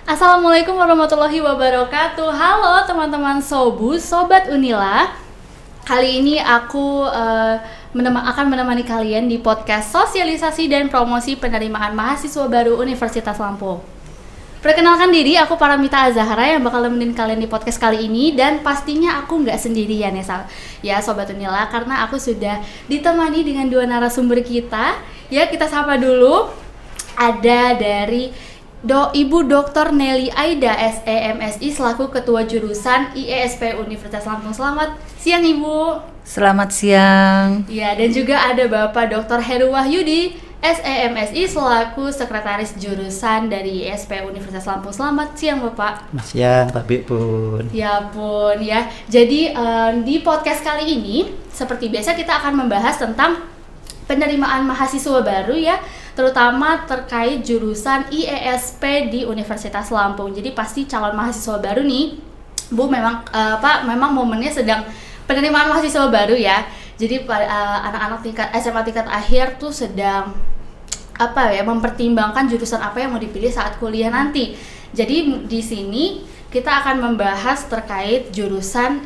Assalamualaikum warahmatullahi wabarakatuh. Halo teman-teman Sobu, Sobat Unila. Kali ini aku akan menemani kalian di podcast sosialisasi dan promosi penerimaan mahasiswa baru Universitas Lampung. Perkenalkan diri, aku Paramita Azahara yang bakal nemenin kalian di podcast kali ini. Dan pastinya aku nggak sendirian ya Sobat Unila, karena aku sudah ditemani dengan dua narasumber kita. Ya, kita sapa dulu. Ada dari Ibu Dr. Nelly Aida SEMSI selaku Ketua Jurusan IESP Universitas Lampung. Selamat siang Ibu. Selamat siang. Ya, dan juga ada Bapak Dr. Heru Wahyudi SEMSI selaku Sekretaris Jurusan dari IESP Universitas Lampung. Selamat siang Bapak. Selamat siang Pak Pun. Ya pun ya. Jadi di podcast kali ini seperti biasa kita akan membahas tentang penerimaan mahasiswa baru ya, terutama terkait jurusan IESP di Universitas Lampung. Jadi pasti calon mahasiswa baru nih, Bu, memang memang momennya sedang penerimaan mahasiswa baru ya. Jadi anak-anak tingkat SMA tingkat akhir tuh sedang mempertimbangkan jurusan apa yang mau dipilih saat kuliah nanti. Jadi di sini kita akan membahas terkait jurusan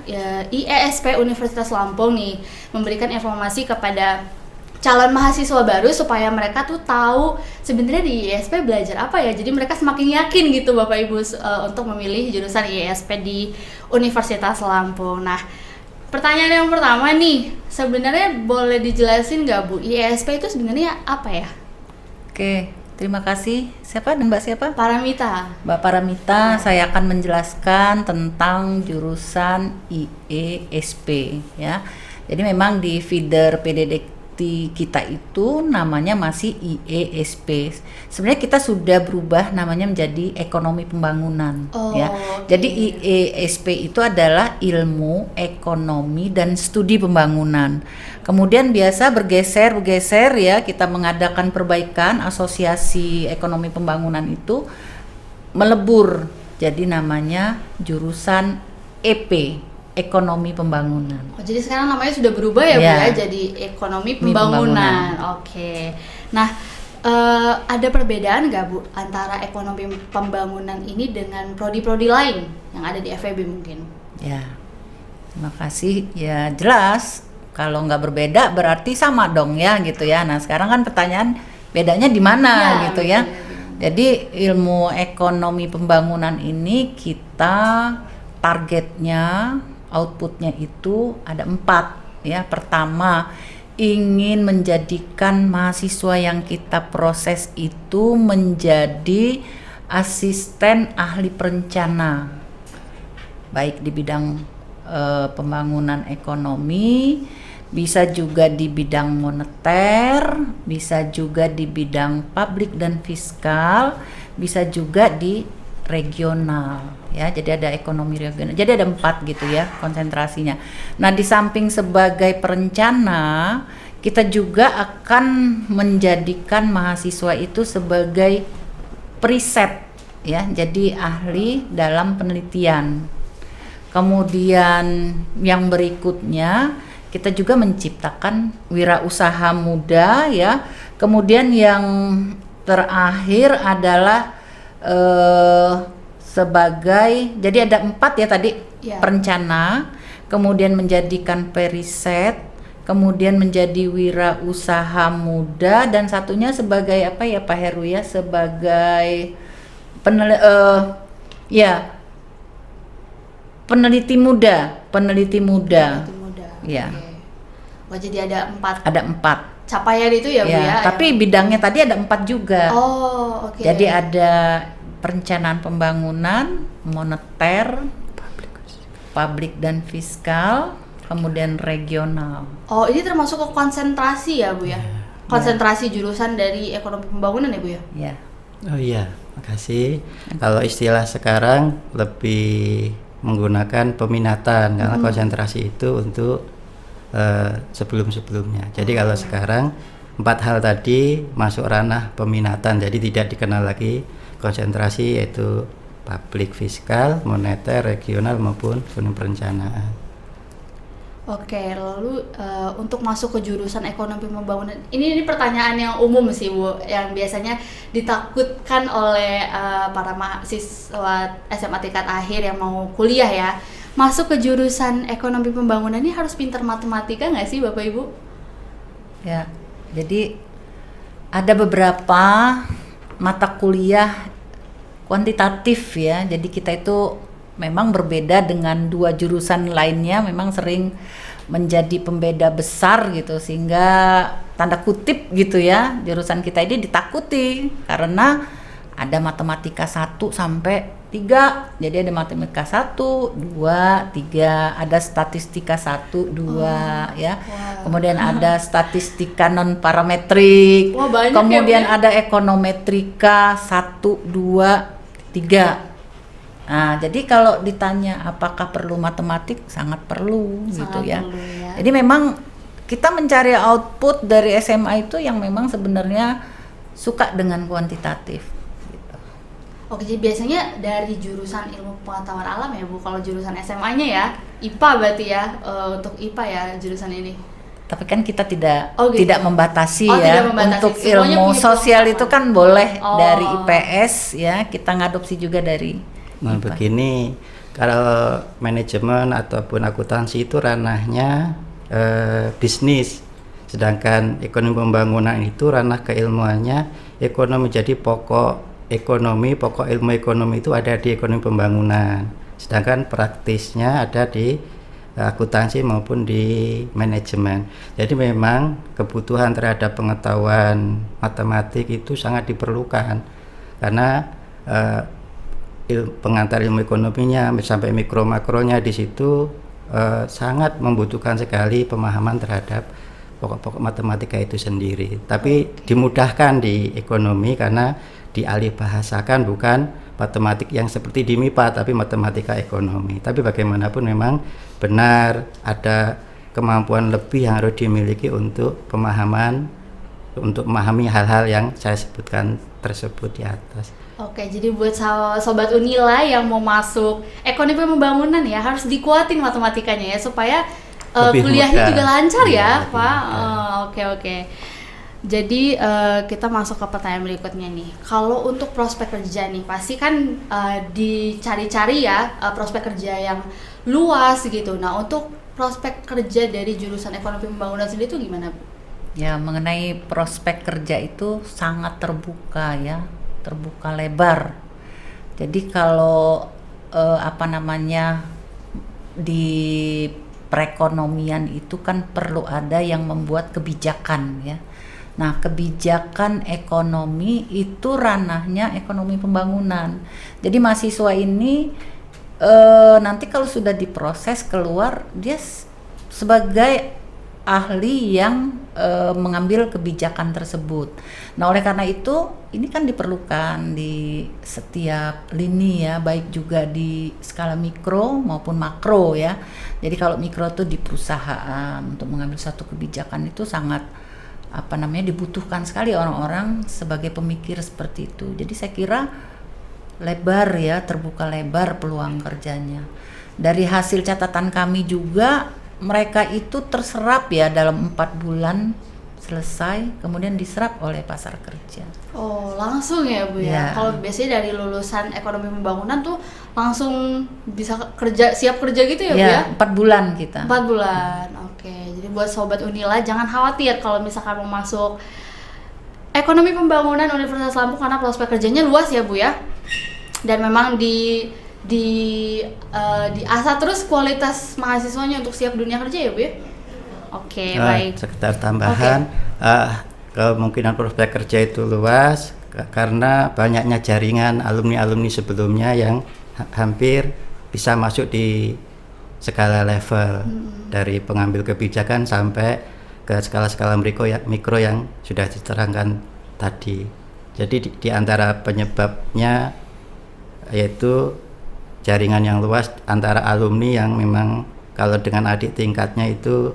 IESP Universitas Lampung nih, memberikan informasi kepada calon mahasiswa baru supaya mereka tuh tahu sebenarnya di IESP belajar apa ya. Jadi mereka semakin yakin gitu Bapak Ibu untuk memilih jurusan IESP di Universitas Lampung. Nah, pertanyaan yang pertama nih, sebenarnya boleh dijelasin nggak Bu, IESP itu sebenarnya apa ya? Oke, terima kasih. Siapa dan Mbak siapa? Paramita. Mbak Paramita, saya akan menjelaskan tentang jurusan IESP ya. Jadi memang di feeder PDD kita itu namanya masih IESP. Sebenarnya kita sudah berubah namanya menjadi ekonomi pembangunan ya. Okay. Jadi IESP itu adalah ilmu ekonomi dan studi pembangunan. Kemudian biasa bergeser ya, kita mengadakan perbaikan, asosiasi ekonomi pembangunan itu melebur jadi namanya jurusan EP, ekonomi pembangunan. Oh, jadi sekarang namanya sudah berubah ya Bu ya, jadi ekonomi pembangunan. Oke. Nah, ada perbedaan nggak Bu antara ekonomi pembangunan ini dengan prodi-prodi lain yang ada di FEB mungkin? Ya, terima kasih. Ya jelas, kalau nggak berbeda berarti sama dong ya gitu ya. Nah sekarang kan pertanyaan bedanya di mana gitu ya. Jadi ilmu ekonomi pembangunan ini kita targetnya, outputnya itu ada 4 ya. Pertama, ingin menjadikan mahasiswa yang kita proses itu menjadi asisten ahli perencana, baik di bidang pembangunan ekonomi, bisa juga di bidang moneter, bisa juga di bidang publik dan fiskal, bisa juga di regional ya. Jadi ada ekonomi regional, jadi ada 4 gitu ya konsentrasinya. Nah di samping sebagai perencana, kita juga akan menjadikan mahasiswa itu sebagai periset ya, jadi ahli dalam penelitian. Kemudian yang berikutnya kita juga menciptakan wirausaha muda ya. Kemudian yang terakhir adalah sebagai, jadi ada 4 ya tadi ya. Perencana, kemudian menjadikan periset, kemudian menjadi wirausaha muda, dan satunya sebagai apa ya Pak Heru ya, sebagai peneliti muda ya. Oh jadi ada 4 capaian itu ya Bu ya. Tapi bidangnya tadi ada 4 juga. Oh oke. Jadi ada perencanaan pembangunan, moneter, publik dan fiskal, kemudian regional. Oh ini termasuk ke konsentrasi ya Bu ya? Konsentrasi jurusan dari ekonomi pembangunan ya Bu ya? Ya. Oh iya, makasih. Kalau istilah sekarang lebih menggunakan peminatan, karena konsentrasi itu untuk sebelum-sebelumnya. Jadi kalau sekarang 4 hal tadi masuk ranah peminatan, jadi tidak dikenal lagi konsentrasi, yaitu publik, fiskal, moneter, regional maupun perencanaan. Oke, lalu untuk masuk ke jurusan ekonomi pembangunan, ini pertanyaan yang umum sih Bu, yang biasanya ditakutkan oleh para mahasiswa SMA tingkat akhir yang mau kuliah ya. Masuk ke jurusan ekonomi pembangunan ini harus pintar matematika nggak sih Bapak Ibu? Ya, jadi ada beberapa mata kuliah kuantitatif ya, jadi kita itu memang berbeda dengan dua jurusan lainnya, memang sering menjadi pembeda besar gitu, sehingga tanda kutip gitu ya, jurusan kita ini ditakuti karena ada matematika 1 sampai 3. Jadi ada matematika 1, 2, 3, ada statistika 1, 2 ya. Wow. Kemudian ada statistika non parametrik. Wah, banyak kemudian ya, Bu? ada ekonometrika 1, 2, 3. Nah, jadi kalau ditanya apakah perlu matematik, sangat perlu gitu ya. Perlu, ya. Jadi memang kita mencari output dari SMA itu yang memang sebenarnya suka dengan kuantitatif. Gitu. Oke, jadi biasanya dari jurusan ilmu pengetahuan alam ya Bu, kalau jurusan SMA-nya ya, IPA berarti ya, untuk IPA ya jurusan ini. Tapi kan kita tidak gitu. tidak membatasi Tidak ya. membatasi. Untuk Semuanya ilmu punya sosial pengetahuan. itu kan boleh dari Oh. IPS ya, kita ngadopsi juga dari Nah begini, kalau manajemen ataupun akuntansi itu ranahnya bisnis, sedangkan ekonomi pembangunan itu ranah keilmuannya ekonomi. Jadi pokok ilmu ekonomi itu ada di ekonomi pembangunan, sedangkan praktisnya ada di akuntansi maupun di manajemen. Jadi memang kebutuhan terhadap pengetahuan matematik itu sangat diperlukan karena pengantar ilmu ekonominya sampai mikro makronya di situ sangat membutuhkan sekali pemahaman terhadap pokok-pokok matematika itu sendiri. Tapi dimudahkan di ekonomi karena dialih bahasakan bukan matematik yang seperti di MIPA tapi matematika ekonomi. Tapi bagaimanapun memang benar ada kemampuan lebih yang harus dimiliki untuk memahami hal-hal yang saya sebutkan tersebut di atas. Oke, jadi buat sobat Unila yang mau masuk ekonomi pembangunan ya harus dikuatin matematikanya ya supaya kuliahnya mudah. juga lancar ya, Lebih Pak. mudah. Oke. Jadi kita masuk ke pertanyaan berikutnya nih. Kalau untuk prospek kerja nih, pasti kan dicari-cari ya prospek kerja yang luas gitu. Nah, untuk prospek kerja dari jurusan ekonomi pembangunan sendiri itu gimana, Bu? ya, mengenai prospek kerja itu sangat terbuka ya, terbuka lebar. Jadi kalau di perekonomian itu kan perlu ada yang membuat kebijakan ya. Nah, kebijakan ekonomi itu ranahnya ekonomi pembangunan. Jadi mahasiswa ini nanti kalau sudah diproses keluar, dia sebagai ahli yang mengambil kebijakan tersebut. Nah, oleh karena itu ini kan diperlukan di setiap lini ya, baik juga di skala mikro maupun makro ya. Jadi kalau mikro itu di perusahaan untuk mengambil satu kebijakan itu sangat dibutuhkan sekali orang-orang sebagai pemikir seperti itu. Jadi saya kira lebar ya, terbuka lebar peluang kerjanya. Dari hasil catatan kami juga mereka itu terserap ya dalam 4 bulan selesai, kemudian diserap oleh pasar kerja. Oh, langsung ya Bu ya. Ya. Kalau biasanya dari lulusan ekonomi pembangunan tuh langsung bisa kerja, siap kerja gitu ya Bu ya? 4 bulan kita. 4 bulan. Oke. Jadi buat sobat Unila jangan khawatir kalau misalkan mau masuk ekonomi pembangunan Universitas Lampung karena prospek kerjanya luas ya Bu ya. Dan memang diasah terus kualitas mahasiswanya untuk siap dunia kerja ya Bu ya. Oke, baik. Sekedar tambahan, kemungkinan prospek kerja itu luas karena banyaknya jaringan alumni-alumni sebelumnya yang hampir bisa masuk di segala level, dari pengambil kebijakan sampai ke skala-skala mikro yang sudah diterangkan tadi. Jadi di antara penyebabnya yaitu jaringan yang luas antara alumni yang memang kalau dengan adik tingkatnya itu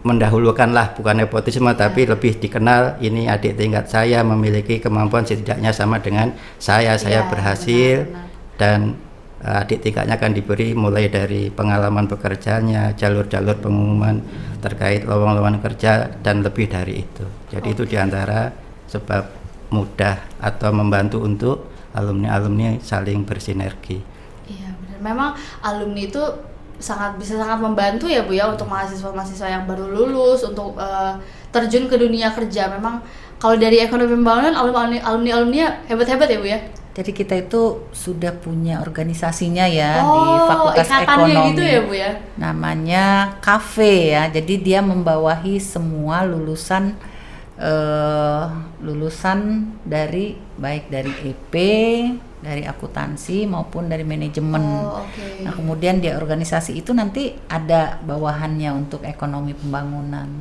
mendahulukan lah, bukan nepotisme tapi lebih dikenal ini adik tingkat saya memiliki kemampuan setidaknya sama dengan saya Ya, berhasil benar. dan adik tingkatnya akan diberi mulai dari pengalaman bekerjanya, jalur-jalur pengumuman terkait lowongan kerja dan lebih dari itu. Jadi itu diantara sebab mudah atau membantu untuk alumni-alumni saling bersinergi. Iya benar. Memang alumni itu bisa sangat membantu ya Bu ya untuk mahasiswa-mahasiswa yang baru lulus untuk terjun ke dunia kerja. Memang kalau dari ekonomi pembangunan alumni-alumni hebat-hebat ya Bu ya. Jadi kita itu sudah punya organisasinya ya di Fakultas ikatannya Ekonomi. gitu ya Bu ya. Namanya KAFE ya. Jadi dia membawahi semua lulusan dari baik dari EP, dari akuntansi maupun dari manajemen. Okay. Nah, kemudian di organisasi itu nanti ada bawahannya untuk ekonomi pembangunan.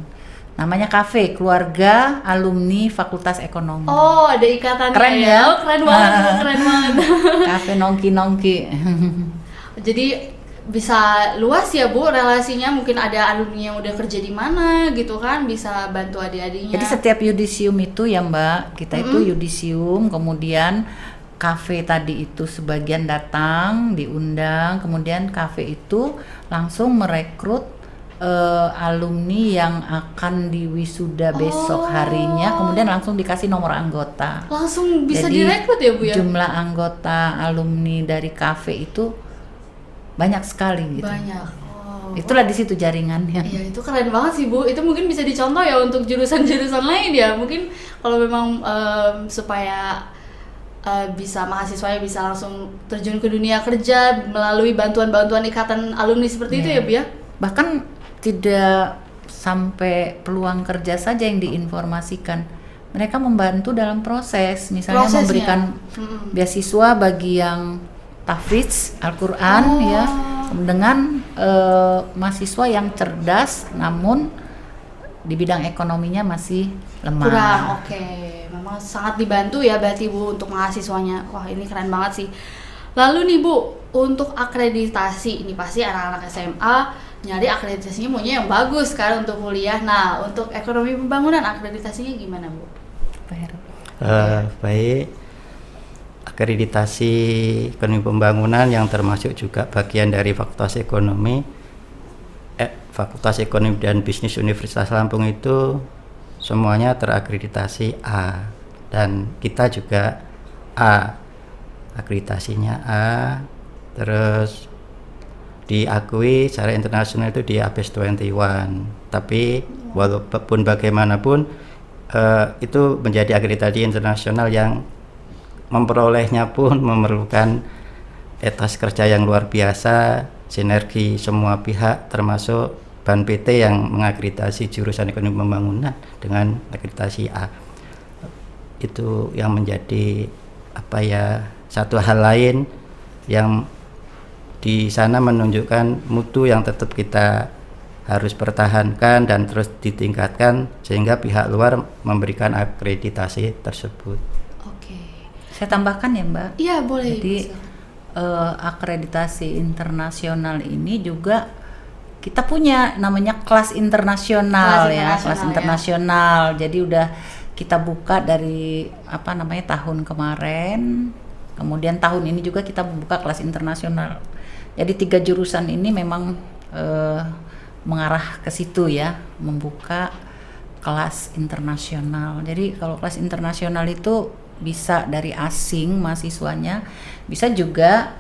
Namanya KAFE, Keluarga Alumni Fakultas Ekonomi. Oh, ada ikatannya. Keren ya? Oh, keren banget, keren banget. KAFE nongki-nongki. Jadi bisa luas ya Bu relasinya, mungkin ada alumni yang udah kerja di mana gitu kan, bisa bantu adik-adiknya. Jadi setiap yudisium itu ya Mbak, kita itu yudisium, kemudian KAFE tadi itu sebagian datang, diundang, kemudian KAFE itu langsung merekrut alumni yang akan diwisuda besok harinya, kemudian langsung dikasih nomor anggota. Langsung bisa Jadi, direkrut ya Bu ya? Jumlah anggota alumni dari KAFE itu banyak sekali gitu. Banyak. Itulah di situ jaringannya. Iya, itu keren banget sih Bu. Itu mungkin bisa dicontoh ya untuk jurusan-jurusan lain ya. Mungkin kalau memang supaya bisa mahasiswanya bisa langsung terjun ke dunia kerja melalui bantuan-bantuan ikatan alumni seperti itu ya Bu ya. Bahkan tidak sampai peluang kerja saja yang diinformasikan. Mereka membantu dalam proses, misalnya Prosesnya. memberikan beasiswa bagi yang tahfidz Al-Quran ya, dengan mahasiswa yang cerdas namun di bidang ekonominya masih lemah. Kurang, oke. Memang sangat dibantu ya berarti Bu untuk mahasiswanya. Wah, ini keren banget sih. Lalu nih Bu, untuk akreditasi, ini pasti anak-anak SMA nyari akreditasinya maunya yang bagus kan untuk kuliah. Nah, untuk ekonomi pembangunan akreditasinya gimana Bu? Baik, akreditasi ekonomi pembangunan yang termasuk juga bagian dari Fakultas Ekonomi dan Bisnis Universitas Lampung itu semuanya terakreditasi A, dan kita juga A, akreditasinya A, terus diakui secara internasional itu di ABES 21. Tapi walaupun bagaimanapun itu menjadi akreditasi internasional yang memperolehnya pun memerlukan etos kerja yang luar biasa, sinergi semua pihak termasuk BAN PT yang mengakreditasi jurusan ekonomi pembangunan dengan akreditasi A. Itu yang menjadi satu hal lain yang di sana menunjukkan mutu yang tetap kita harus pertahankan dan terus ditingkatkan sehingga pihak luar memberikan akreditasi tersebut. Oke. Saya tambahkan ya Mbak. Iya boleh. Jadi akreditasi internasional ini juga kita punya namanya kelas internasional ya, kelas internasional. Jadi udah kita buka dari tahun kemarin, kemudian tahun ini juga kita membuka kelas internasional. Jadi 3 jurusan ini memang mengarah ke situ ya, membuka kelas internasional. Jadi kalau kelas internasional itu bisa dari asing mahasiswanya, bisa juga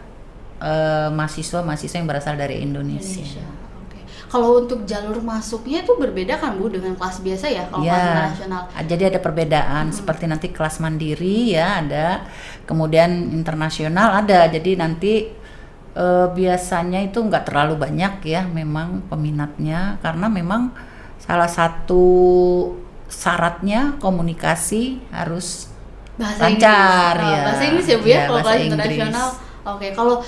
mahasiswa-mahasiswa yang berasal dari Indonesia. Oke. Kalau untuk jalur masuknya itu berbeda kan Bu dengan kelas biasa ya kalau kelas internasional? Jadi ada perbedaan seperti nanti kelas mandiri ya ada, kemudian internasional ada. Jadi nanti biasanya itu nggak terlalu banyak ya memang peminatnya, karena memang salah satu syaratnya komunikasi harus lancar ya. Bahasa Inggris ya Bu ya kalau kelas Inggris. internasional. Oke, kalau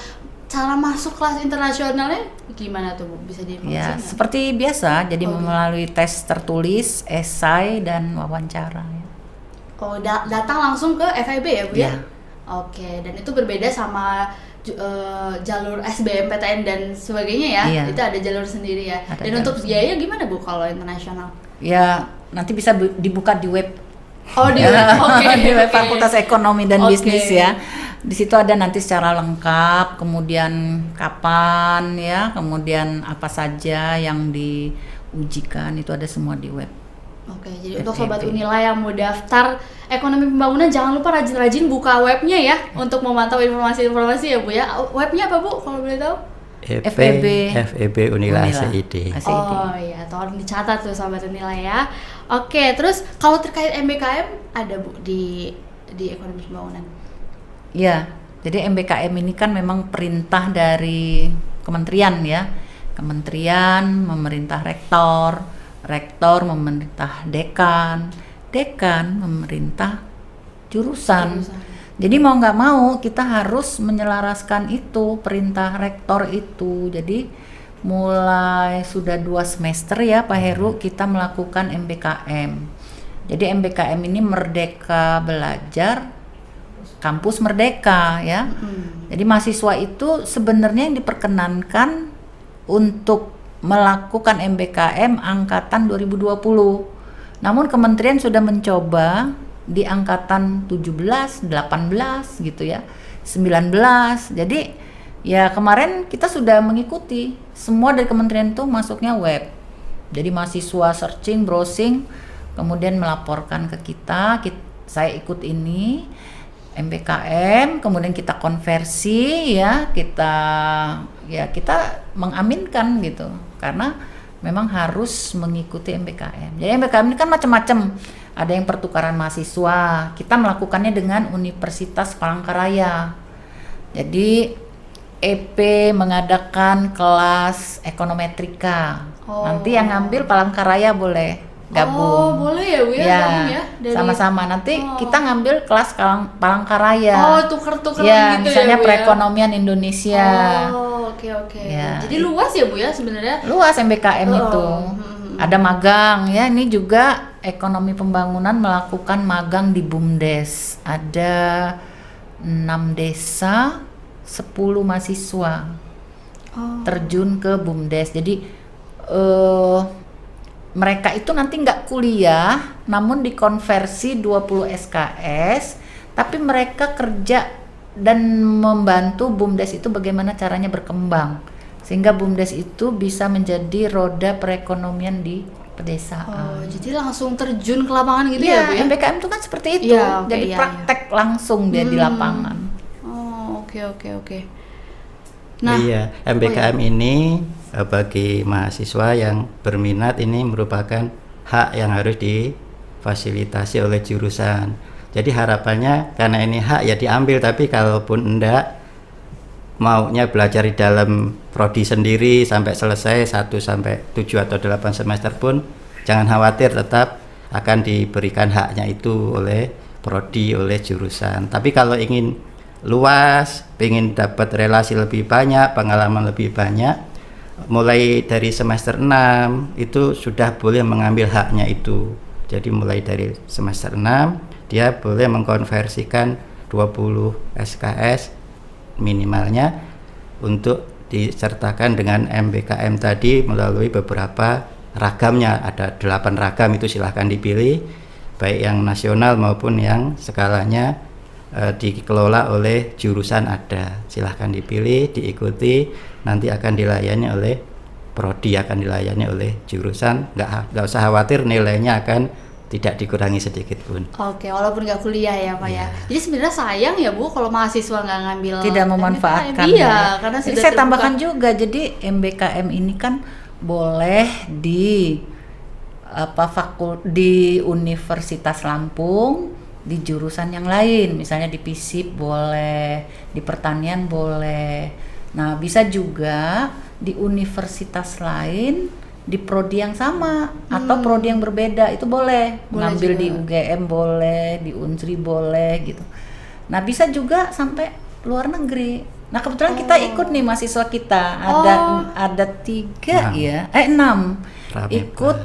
cara masuk kelas internasionalnya gimana tuh Bu? Bisa diinformasikan? Ya, seperti biasa, jadi melalui tes tertulis, esai dan wawancara ya. Oh, datang langsung ke FIB ya Bu ya? Ya. Oke, dan itu berbeda sama jalur SBMPTN dan sebagainya ya? Iya. Itu ada jalur sendiri ya? Ada Dan jalur untuk biaya gimana Bu kalau internasional? Ya, nanti bisa dibuka di web Oh di web, oke. Di web oke. Fakultas Ekonomi dan Oke. Bisnis ya. Di situ ada nanti secara lengkap, kemudian kapan ya, kemudian apa saja yang diujikan itu ada semua di web. Oke, jadi untuk FEB. Sobat Unila yang mau daftar ekonomi pembangunan jangan lupa rajin-rajin buka webnya ya untuk memantau informasi-informasi ya Bu ya. Webnya apa Bu kalau boleh tahu? FEB Unila Unila. SID. SID. Oh iya, tolong dicatat tuh Sobat Unila ya. Oke, terus kalau terkait MBKM ada Bu di ekonomi pembangunan? Ya, jadi MBKM ini kan memang perintah dari kementerian ya. Kementerian memerintah rektor, rektor memerintah dekan, dekan memerintah jurusan. Jadi mau nggak mau kita harus menyelaraskan itu perintah rektor itu. Jadi mulai sudah 2 semester ya Pak Heru kita melakukan MBKM. Jadi MBKM ini Merdeka Belajar Kampus Merdeka ya. Jadi mahasiswa itu sebenarnya yang diperkenankan untuk melakukan MBKM angkatan 2020. Namun kementerian sudah mencoba di angkatan 17, 18 gitu ya, 19. Jadi ya kemarin kita sudah mengikuti semua dari kementerian itu masuknya web. Jadi mahasiswa searching, browsing, kemudian melaporkan ke kita saya ikut ini MBKM, kemudian kita konversi ya, kita mengaminkan gitu. Karena memang harus mengikuti MBKM. Jadi MBKM ini kan macam-macam. Ada yang pertukaran mahasiswa. Kita melakukannya dengan Universitas Palangkaraya. Jadi EP mengadakan kelas ekonometrika. Nanti yang ngambil Palangkaraya boleh gabung. Oh, boleh ya Bu ya, gabung ya. Sama-sama. Nanti kita ngambil kelas Palangkaraya. Oh, tuker-tukeran ya, gitu misalnya ya Bu ya. perekonomian Indonesia. Oh, oke. Ya. Jadi luas ya Bu ya sebenarnya. Luas MBKM itu. Ada magang ya, ini juga ekonomi pembangunan melakukan magang di BUMDes. Ada 6 desa, 10 mahasiswa terjun ke BUMDes. Jadi mereka itu nanti nggak kuliah, namun dikonversi 20 SKS, tapi mereka kerja dan membantu BUMDes itu bagaimana caranya berkembang. Sehingga BUMDes itu bisa menjadi roda perekonomian di pedesaan. Oh, jadi langsung terjun ke lapangan gitu ya Bu ya? MBKM itu kan seperti itu. Iya, oke, jadi iya, praktek langsung dia di lapangan. Oh, oke. Iya, MBKM ini bagi mahasiswa yang berminat ini merupakan hak yang harus difasilitasi oleh jurusan. Jadi harapannya karena ini hak ya diambil, tapi kalaupun enggak maunya belajar di dalam prodi sendiri sampai selesai 1 sampai 7 atau 8 semester pun jangan khawatir, tetap akan diberikan haknya itu oleh prodi, oleh jurusan. Tapi kalau ingin luas, ingin dapat relasi lebih banyak, pengalaman lebih banyak, mulai dari semester 6 itu sudah boleh mengambil haknya itu. Jadi mulai dari semester 6 dia boleh mengkonversikan 20 SKS minimalnya untuk disertakan dengan MBKM tadi melalui beberapa ragamnya. Ada 8 ragam, itu silahkan dipilih, baik yang nasional maupun yang skalanya dikelola oleh jurusan ada. Silahkan dipilih, diikuti, nanti akan dilayani oleh prodi, akan dilayani oleh jurusan. Nggak usah khawatir, nilainya akan tidak dikurangi sedikit pun. Oke, walaupun nggak kuliah ya Pak ya. Jadi sebenarnya sayang ya Bu kalau mahasiswa nggak ngambil Tidak memanfaatkan. Iya, karena jadi sudah saya terbuka. tambahkan juga, jadi MBKM ini kan boleh di di Universitas Lampung, di jurusan yang lain, misalnya di FISIP boleh, di pertanian boleh. Nah, bisa juga di universitas lain di prodi yang sama atau prodi yang berbeda, itu boleh ngambil juga. di UGM boleh, di Unsri boleh gitu. Nah, bisa juga sampai luar negeri. Nah, kebetulan kita ikut nih, mahasiswa kita ada 3 ya, 6 Ranepa. ikut,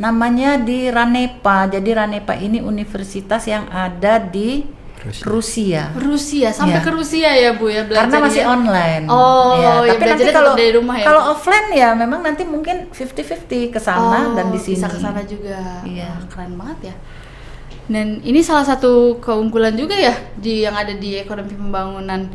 namanya di Ranepa. Jadi Ranepa ini universitas yang ada di Rusia. Sampai Ya. ke Rusia ya Bu ya belajar. Karena masih online. Oh, ya, tapi nanti belajarnya kalau tetap dari rumah ya. kalau offline ya memang nanti mungkin 50-50 ke sana dan di sini. Bisa ke sana juga. Iya. Wah, keren banget ya. Dan ini salah satu keunggulan juga ya yang ada di ekonomi pembangunan.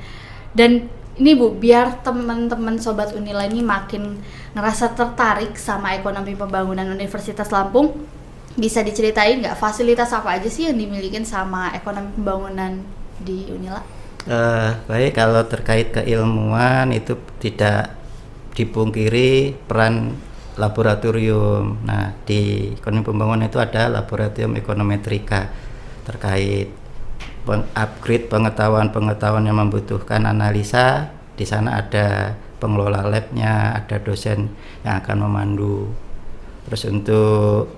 Dan ini Bu, biar teman-teman Sobat Unila ini makin ngerasa tertarik sama ekonomi pembangunan Universitas Lampung, bisa diceritain nggak fasilitas apa aja sih yang dimiliki sama ekonomi pembangunan di Unila? Baik, kalau terkait keilmuan itu tidak dipungkiri peran laboratorium. Nah, di ekonomi pembangunan itu ada laboratorium ekonometrika terkait upgrade pengetahuan yang membutuhkan analisa. Di sana ada pengelola labnya, ada dosen yang akan memandu. Terus untuk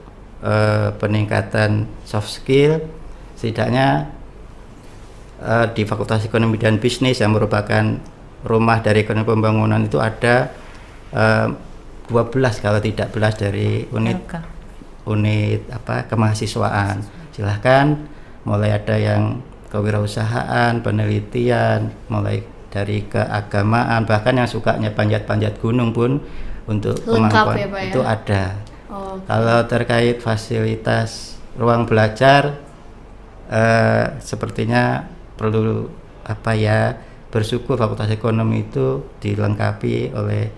peningkatan soft skill, setidaknya di Fakultas Ekonomi dan Bisnis yang merupakan rumah dari ekonomi pembangunan itu ada 12 kalau tidak 11 dari unit kemahasiswaan. Silahkan, mulai ada yang kewirausahaan, penelitian, mulai dari keagamaan, bahkan yang sukanya panjat-panjat gunung pun untuk kemampuan ya, Pak, itu ya? Ada. Kalau terkait fasilitas ruang belajar, sepertinya perlu bersyukur Fakultas Ekonomi itu dilengkapi oleh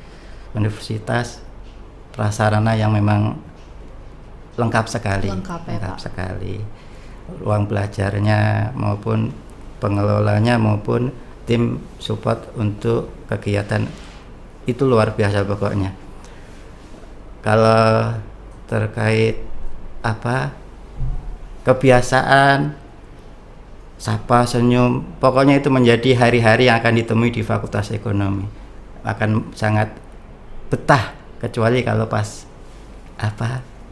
universitas prasarana yang memang lengkap sekali. Lengkap sekali. Ruang belajarnya maupun pengelolanya maupun tim support untuk kegiatan itu luar biasa pokoknya. Kalau terkait kebiasaan sapa senyum, pokoknya itu menjadi hari-hari yang akan ditemui di Fakultas Ekonomi. Akan sangat betah, kecuali kalau pas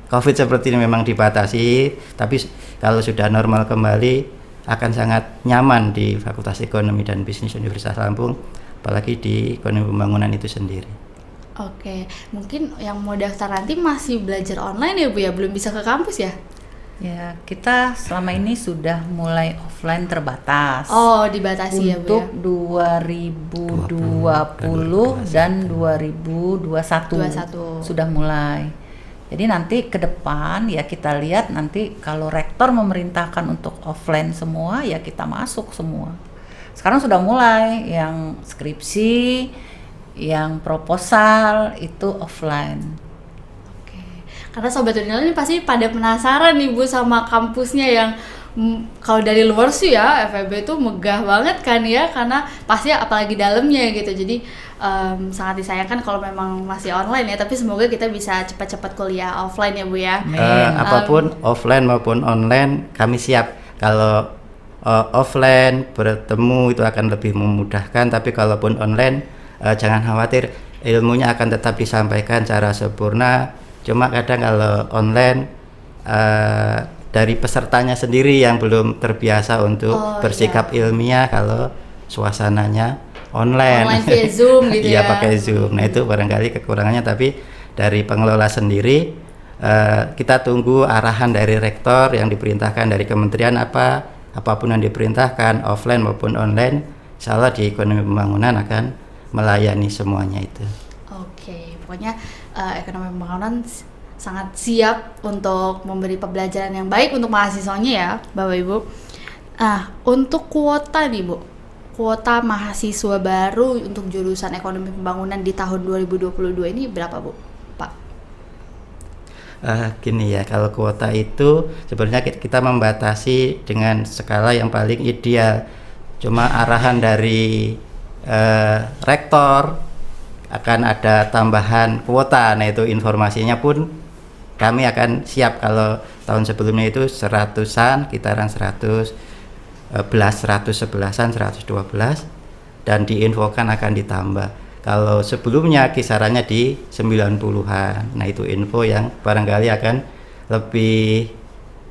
COVID seperti ini memang dibatasi, tapi kalau sudah normal kembali akan sangat nyaman di Fakultas Ekonomi dan Bisnis Universitas Lampung, apalagi di ekonomi pembangunan itu sendiri. Oke, mungkin yang mau daftar nanti masih belajar online ya Bu ya, belum bisa ke kampus ya? Ya, kita selama ini sudah mulai offline terbatas. Oh, dibatasi ya Bu ya? Untuk 2020 dan 2021 sudah mulai. Jadi nanti ke depan ya kita lihat nanti kalau rektor memerintahkan untuk offline semua ya kita masuk semua. Sekarang sudah mulai yang skripsi, yang proposal itu offline. Karena Sobat Unila ini pasti pada penasaran nih Bu sama kampusnya yang kalau dari luar sih ya FEB itu megah banget kan ya, karena pasti apalagi dalamnya gitu. Jadi sangat disayangkan kalau memang masih online ya, tapi semoga kita bisa cepat-cepat kuliah offline ya Bu ya. Apapun offline maupun online kami siap. Kalau offline bertemu itu akan lebih memudahkan, tapi kalaupun online jangan khawatir, ilmunya akan tetap disampaikan secara sempurna. Cuma kadang kalau online dari pesertanya sendiri yang belum terbiasa untuk bersikap ilmiah kalau suasananya online via Zoom gitu ya. Iya, pakai Zoom. Nah, itu barangkali kekurangannya, tapi dari pengelola sendiri kita tunggu arahan dari rektor yang diperintahkan dari kementerian apapun yang diperintahkan offline maupun online, insya Allah di ekonomi pembangunan akan melayani semuanya itu. Oke, pokoknya ekonomi pembangunan sangat siap untuk memberi pembelajaran yang baik untuk mahasiswanya ya, Bapak Ibu. Nah, untuk kuota nih Bu, kuota mahasiswa baru untuk jurusan ekonomi pembangunan di tahun 2022 ini berapa Bu, Pak? Gini ya, kalau kuota itu sebenarnya kita membatasi dengan skala yang paling ideal. Cuma arahan dari rektor akan ada tambahan kuota. Nah, itu informasinya pun kami akan siap. Kalau tahun sebelumnya itu 100-an, kitaran 111, 111-an, 112 dan diinfokan akan ditambah. Kalau sebelumnya kisarannya di 90-an. Nah, itu info yang barangkali akan lebih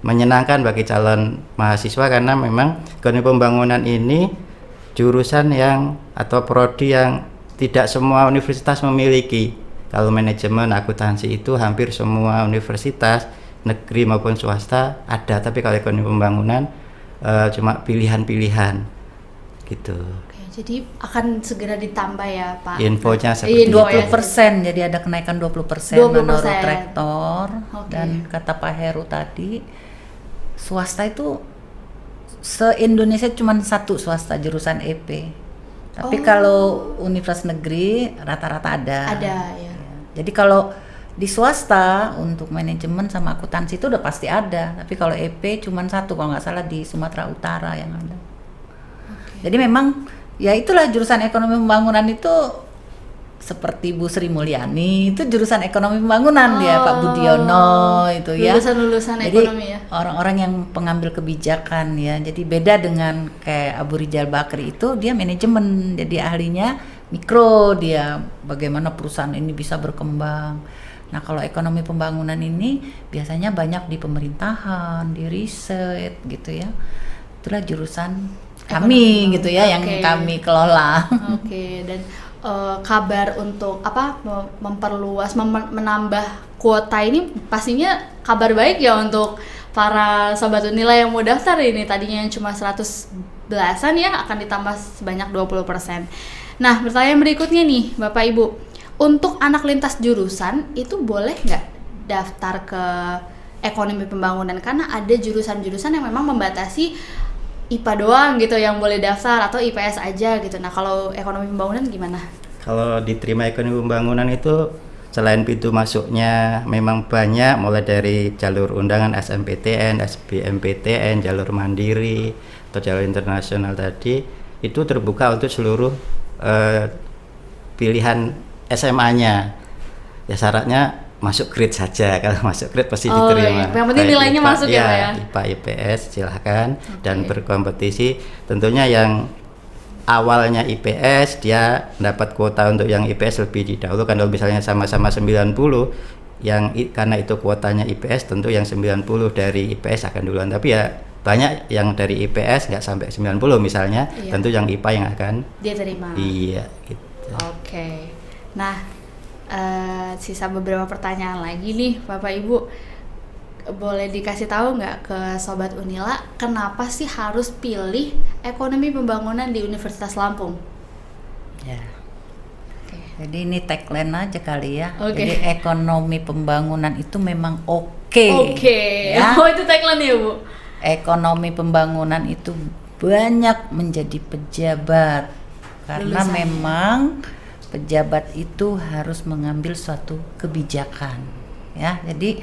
menyenangkan bagi calon mahasiswa, karena memang ekonomi pembangunan ini jurusan yang atau prodi yang tidak semua universitas memiliki. Kalau manajemen akuntansi itu hampir semua universitas negeri maupun swasta ada, tapi kalau ekonomi pembangunan cuma pilihan-pilihan gitu. Oke, jadi akan segera ditambah ya Pak? Infonya seperti 20%, jadi ada kenaikan 20% menurut rektor. Dan kata Pak Heru tadi swasta itu se-Indonesia cuma satu swasta jurusan EP. Tapi kalau universitas negeri rata-rata ada. Ada ya. Jadi kalau di swasta untuk manajemen sama akuntansi itu udah pasti ada. Tapi kalau EP cuma satu kalau nggak salah di Sumatera Utara yang ada. Jadi memang ya itulah jurusan ekonomi pembangunan itu seperti Bu Sri Mulyani itu jurusan ekonomi pembangunan dia, Pak Budiono itu ya. Lulusan ekonomi ya. Orang-orang yang pengambil kebijakan ya. Jadi beda dengan kayak Abu Rizal Bakri itu dia manajemen. Jadi ahlinya mikro, dia bagaimana perusahaan ini bisa berkembang. Nah, kalau ekonomi pembangunan ini biasanya banyak di pemerintahan, di riset gitu ya. Itulah jurusan kami gitu ya yang kami kelola. Oke, dan kabar untuk memperluas menambah kuota ini pastinya kabar baik ya untuk para sobat Unila yang mau daftar ini. Tadinya yang cuma 100 belasan ya akan ditambah sebanyak 20%. Nah, pertanyaan berikutnya nih Bapak Ibu, untuk anak lintas jurusan itu boleh nggak daftar ke ekonomi pembangunan? Karena ada jurusan-jurusan yang memang membatasi IPA doang gitu yang boleh daftar atau IPS aja gitu. Nah, kalau ekonomi pembangunan gimana? Kalau diterima ekonomi pembangunan itu selain pintu masuknya memang banyak, mulai dari jalur undangan SMPTN, SBMPTN, jalur mandiri atau jalur internasional tadi itu terbuka untuk seluruh pilihan SMA-nya. Ya syaratnya masuk grade saja, kalau masuk grade pasti diterima. Yang penting nilainya IPA, masuk ya Pak ya? IPA, IPS silahkan dan berkompetisi. Tentunya yang awalnya IPS dia dapat kuota untuk yang IPS lebih didahulukan. Kalau misalnya sama-sama 90 karena itu kuotanya IPS, tentu yang 90 dari IPS akan duluan. Tapi ya banyak yang dari IPS nggak sampai 90 misalnya, tentu yang IPA yang akan dia terima. Iya gitu. Oke. Nah, sisa beberapa pertanyaan lagi nih Bapak Ibu, boleh dikasih tahu nggak ke Sobat Unila kenapa sih harus pilih ekonomi pembangunan di Universitas Lampung? Ya. Jadi ini tagline aja kali ya. Jadi ekonomi pembangunan itu memang oke. Ya? Oh, itu tagline ya Bu? Ekonomi pembangunan itu banyak menjadi pejabat karena memang pejabat itu harus mengambil suatu kebijakan ya. Jadi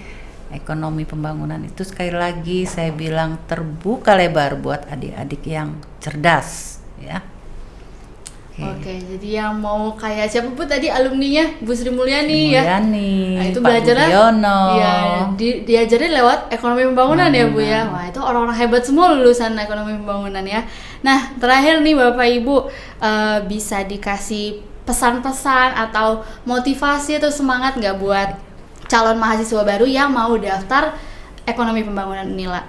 ekonomi pembangunan itu sekali lagi saya bilang terbuka lebar buat adik-adik yang cerdas ya. Oke, jadi yang mau kayak siapa Bu tadi alumninya Bu Sri Mulyani ya. Nah, itu Pak belajarnya Budiono. Ya, diajarin lewat ekonomi pembangunan ya Bu ya. Wah, itu orang-orang hebat semua lulusan ekonomi pembangunan ya. Nah, terakhir nih Bapak Ibu, bisa dikasih pesan-pesan atau motivasi atau semangat nggak buat calon mahasiswa baru yang mau daftar ekonomi pembangunan Unila?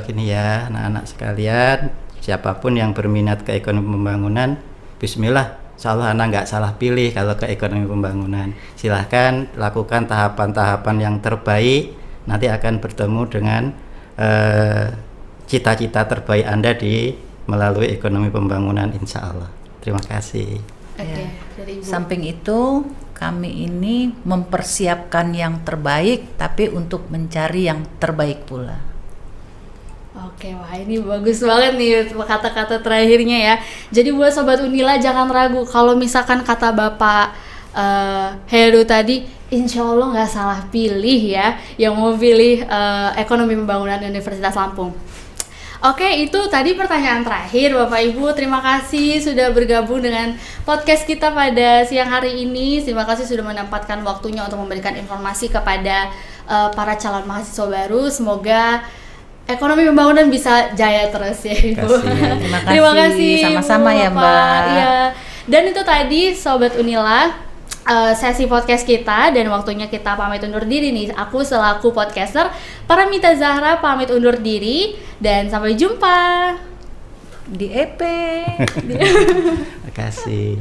Gini ya anak-anak sekalian, siapapun yang berminat ke ekonomi pembangunan, bismillah, insya Allah anak nggak salah pilih kalau ke ekonomi pembangunan. Silahkan lakukan tahapan-tahapan yang terbaik, nanti akan bertemu dengan cita-cita terbaik Anda melalui ekonomi pembangunan insya Allah. Terima kasih. Ya. Samping itu kami ini mempersiapkan yang terbaik tapi untuk mencari yang terbaik pula. Oke, wah ini bagus banget nih kata-kata terakhirnya ya. Jadi buat Sobat Unila jangan ragu kalau misalkan kata Bapak Heru tadi, insya Allah nggak salah pilih ya yang mau pilih ekonomi pembangunan Universitas Lampung. Oke, itu tadi pertanyaan terakhir Bapak Ibu. Terima kasih sudah bergabung dengan podcast kita pada siang hari ini. Terima kasih sudah menempatkan waktunya untuk memberikan informasi kepada para calon mahasiswa baru. Semoga ekonomi pembangunan bisa jaya terus ya Ibu. Terima kasih. Sama-sama ya Mbak. Iya. Dan itu tadi Sobat Unila, sesi podcast kita dan waktunya kita pamit undur diri nih. Aku selaku podcaster Paramita Zahra pamit undur diri dan sampai jumpa di EP. Terima kasih.